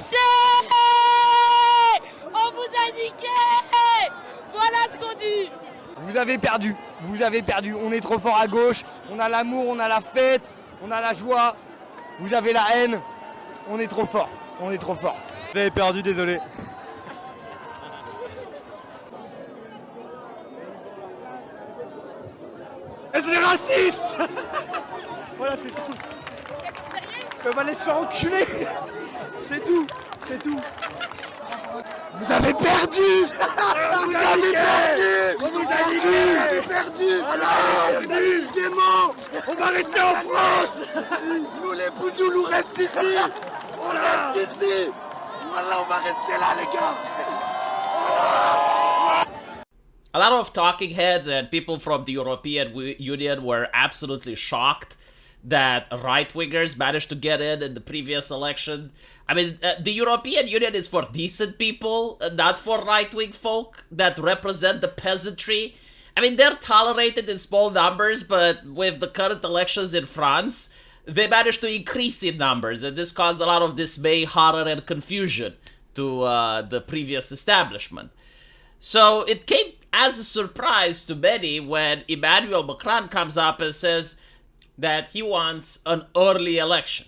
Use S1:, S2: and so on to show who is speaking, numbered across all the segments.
S1: triché! On vous a niqué! Voilà ce qu'on dit!
S2: Vous avez perdu, on est trop fort à gauche, on a l'amour, on a la fête, on a la joie, vous avez la haine, on est trop fort. Vous avez perdu, désolé. Et c'est des racistes. Voilà, c'est tout. On va aller se faire enculer. C'est tout. Vous avez perdu. Vous avez perdu. Alors, vous avez gaiement. On va rester en France. Nous les boudous, nous restons ici. On reste ici. Voilà, on va rester là, les gars.
S3: A lot of talking heads and people from the European Union were absolutely shocked that right-wingers managed to get in the previous election. I mean, the European Union is for decent people, not for right-wing folk that represent the peasantry. I mean, they're tolerated in small numbers, but with the current elections in France, they managed to increase in numbers, and this caused a lot of dismay, horror, and confusion to the previous establishment. So it came as a surprise to many when Emmanuel Macron comes up and says that he wants an early election.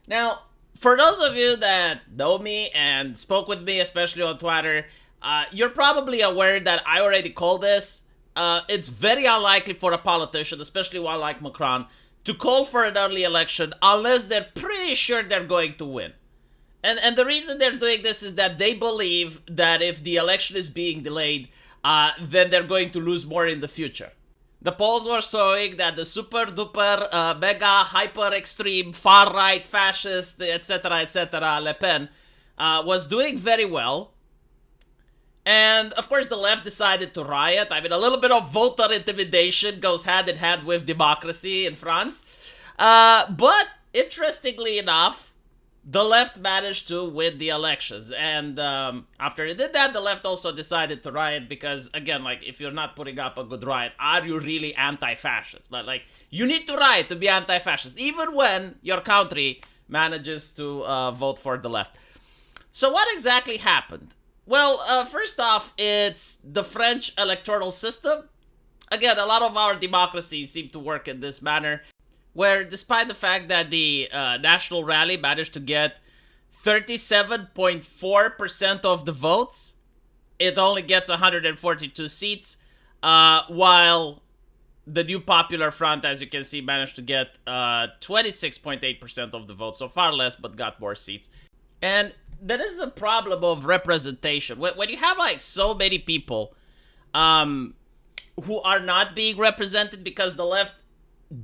S3: Now, for those of you that know me and spoke with me, especially on Twitter, you're probably aware that I already called this. It's very unlikely for a politician, especially one like Macron, to call for an early election unless they're pretty sure they're going to win. And the reason they're doing this is that they believe that if the election is being delayed, then they're going to lose more in the future. The polls were showing that the super duper mega hyper extreme far right fascist etc. Le Pen was doing very well, and of course the left decided to riot. I mean, a little bit of voter intimidation goes hand in hand with democracy in France, but interestingly enough, the left managed to win the elections, and after it did that, the left also decided to riot because, again, like, if you're not putting up a good riot, are you really anti-fascist? Like, you need to riot to be anti-fascist, even when your country manages to vote for the left. So what exactly happened? Well, first off, it's the French electoral system. Again, a lot of our democracies seem to work in this manner, where despite the fact that the National Rally managed to get 37.4% of the votes, it only gets 142 seats, while the New Popular Front, as you can see, managed to get 26.8% of the votes, so far less, but got more seats. And that is a problem of representation. When you have, like, so many people who are not being represented because the left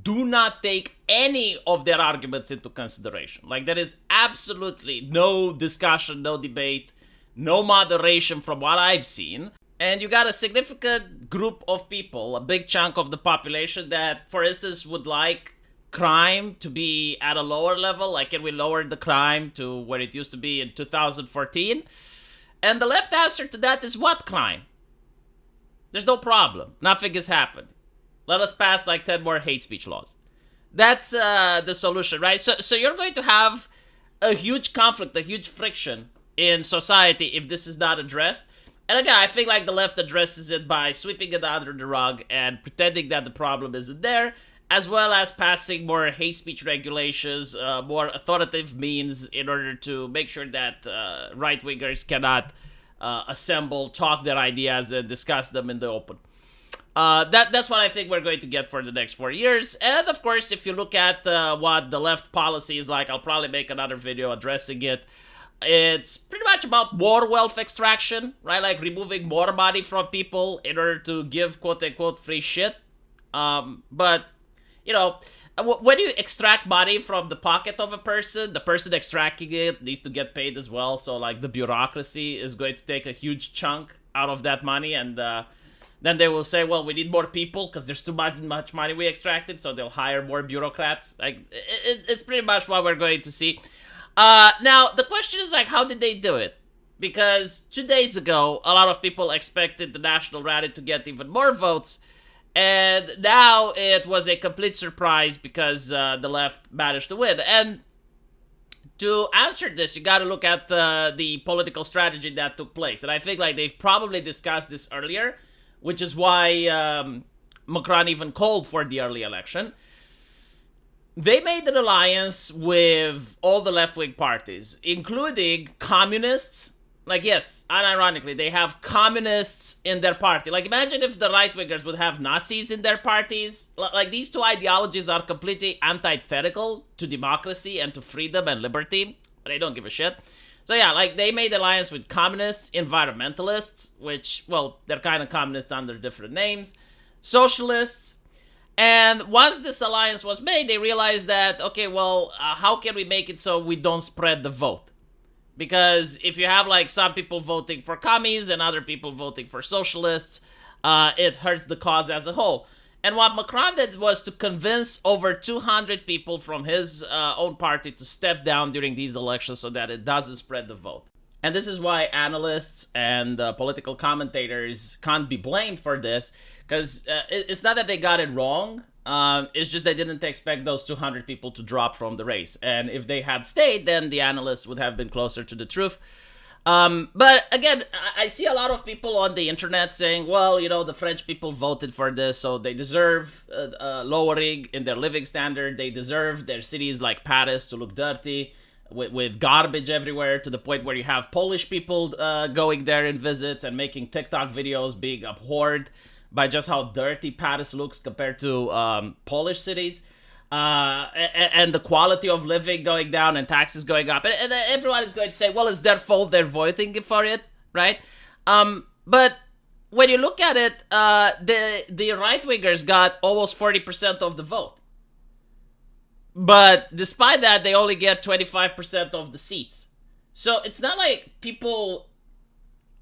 S3: do not take any of their arguments into consideration. Like, there is absolutely no discussion, no debate, no moderation from what I've seen. And you got a significant group of people, a big chunk of the population that, for instance, would like crime to be at a lower level. Like, can we lower the crime to where it used to be in 2014? And the left answer to that is, what crime? There's no problem. Nothing has happened. Let us pass like 10 more hate speech laws. That's the solution, right? So you're going to have a huge conflict, a huge friction in society if this is not addressed. And again, I think like the left addresses it by sweeping it under the rug and pretending that the problem isn't there, as well as passing more hate speech regulations, more authoritative means in order to make sure that right-wingers cannot assemble, talk their ideas, and discuss them in the open. That's what I think we're going to get for the next 4 years. And of course, if you look at what the left policy is like, I'll probably make another video addressing it. It's pretty much about more wealth extraction, right? Like removing more money from people in order to give quote-unquote free shit. But, you know, when you extract money from the pocket of a person, the person extracting it needs to get paid as well. So, like, the bureaucracy is going to take a huge chunk out of that money, and then they will say, well, we need more people because there's too much money we extracted, so they'll hire more bureaucrats. Like, it's pretty much what we're going to see. Now, the question is, like, how did they do it? Because 2 days ago, a lot of people expected the National Rally to get even more votes, and now it was a complete surprise because the left managed to win. And to answer this, you got to look at the political strategy that took place. And I think like they've probably discussed this earlier, which is why Macron even called for the early election. They made an alliance with all the left-wing parties, including communists. Like, yes, unironically, they have communists in their party. Like, imagine if the right-wingers would have Nazis in their parties. Like, these two ideologies are completely antithetical to democracy and to freedom and liberty. But they don't give a shit. So, yeah, like, they made alliance with communists, environmentalists, which, well, they're kind of communists under different names, socialists. And once this alliance was made, they realized that, okay, well, how can we make it so we don't spread the vote? Because if you have, like, some people voting for commies and other people voting for socialists, it hurts the cause as a whole. And what Macron did was to convince over 200 people from his own party to step down during these elections so that it doesn't spread the vote. And this is why analysts and political commentators can't be blamed for this, because it's not that they got it wrong. It's just they didn't expect those 200 people to drop from the race. And if they had stayed, then the analysts would have been closer to the truth. But again, I see a lot of people on the internet saying, well, you know, the French people voted for this, so they deserve lowering in their living standard. They deserve their cities like Paris to look dirty, with garbage everywhere, to the point where you have Polish people going there in visits and making TikTok videos being abhorred by just how dirty Paris looks compared to Polish cities, and the quality of living going down and taxes going up. And everyone is going to say, well, it's their fault, they're voting for it, right? But when you look at it, the right-wingers got almost 40% of the vote. But despite that, they only get 25% of the seats. So it's not like people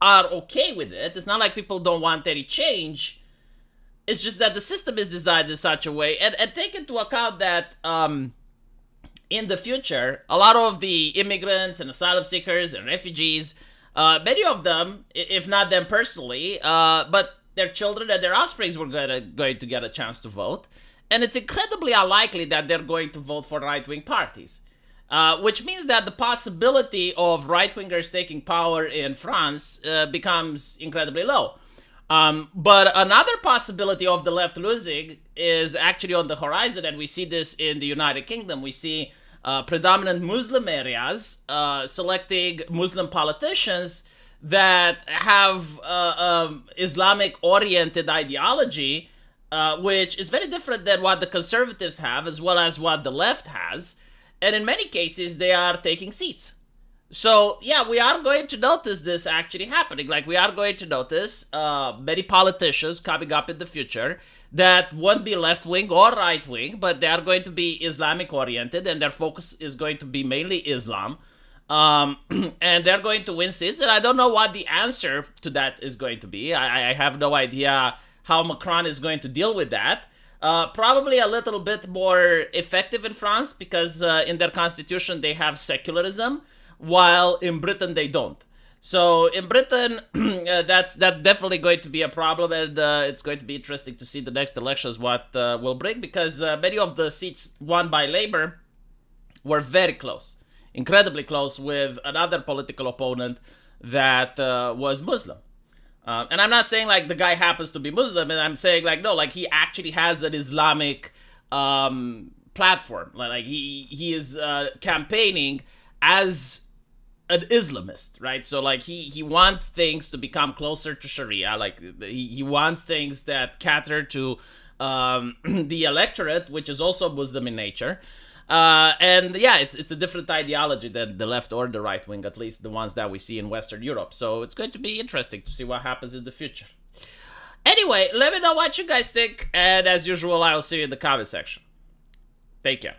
S3: are okay with it. It's not like people don't want any change. It's just that the system is designed in such a way. And take into account that in the future, a lot of the immigrants and asylum seekers and refugees, many of them, if not them personally, but their children and their offspring were going to get a chance to vote. And it's incredibly unlikely that they're going to vote for right-wing parties. Which means that the possibility of right-wingers taking power in France becomes incredibly low. But another possibility of the left losing is actually on the horizon, and we see this in the United Kingdom. We see predominant Muslim areas selecting Muslim politicians that have Islamic-oriented ideology, which is very different than what the conservatives have, as well as what the left has. And in many cases, they are taking seats. So, yeah, we are going to notice this actually happening. Like, we are going to notice many politicians coming up in the future that won't be left-wing or right-wing, but they are going to be Islamic-oriented, and their focus is going to be mainly Islam. And they're going to win seats, and I don't know what the answer to that is going to be. I have no idea how Macron is going to deal with that. Probably a little bit more effective in France, because in their constitution they have secularism, while in Britain they don't. So in Britain, that's definitely going to be a problem, and it's going to be interesting to see the next elections what will bring, because many of the seats won by Labour were very close, incredibly close, with another political opponent that was Muslim. And I'm not saying like the guy happens to be Muslim, and I'm saying like, no, like he actually has an Islamic platform. Like he is campaigning as an Islamist, right? So like he wants things to become closer to Sharia. Like he wants things that cater to the electorate, which is also Muslim in nature. And yeah, it's a different ideology than the left or the right wing, at least the ones that we see in Western Europe. So it's going to be interesting to see what happens in the future. Anyway, let me know what you guys think, and as usual, I'll see you in the comment section. Take care.